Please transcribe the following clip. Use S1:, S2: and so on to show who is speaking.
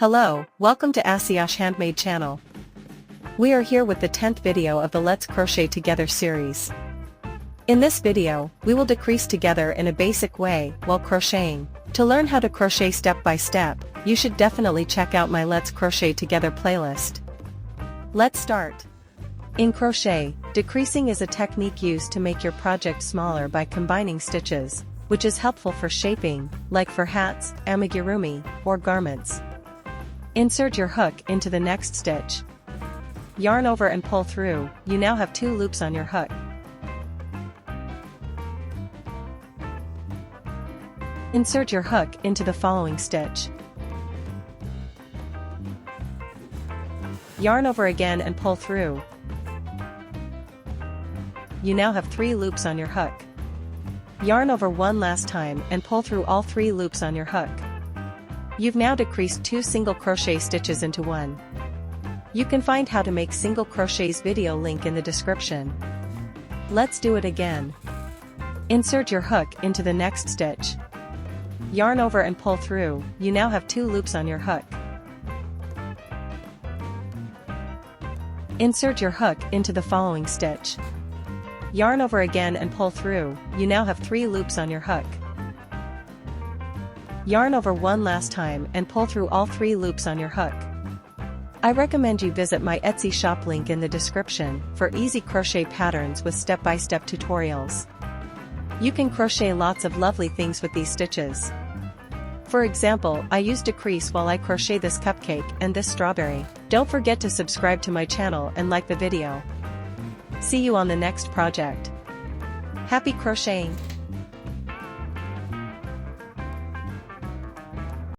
S1: Hello, welcome to Asiash Handmade channel. We are here with the 10th video of the Let's Crochet Together series. In this video, we will decrease together in a basic way while crocheting. To learn how to crochet step by step, you should definitely check out my Let's Crochet Together playlist. Let's start. In crochet, decreasing is a technique used to make your project smaller by combining stitches, which is helpful for shaping, like for hats, amigurumi, or garments. Insert your hook into the next stitch. Yarn over and pull through. You now have 2 loops on your hook. Insert your hook into the following stitch. Yarn over again and pull through. You now have 3 loops on your hook. Yarn over one last time and pull through all 3 loops on your hook. You've now decreased 2 single crochet stitches into one. You can find how to make single crochets video link in the description. Let's do it again. Insert your hook into the next stitch. Yarn over and pull through. You now have 2 loops on your hook. Insert your hook into the following stitch. Yarn over again and pull through. You now have 3 loops on your hook. Yarn over one last time and pull through all 3 loops on your hook. I recommend you visit my Etsy shop link in the description for easy crochet patterns with step-by-step tutorials. You can crochet lots of lovely things with these stitches. For example, I use decrease while I crochet this cupcake and this strawberry. Don't forget to subscribe to my channel and like the video. See you on the next project. Happy crocheting!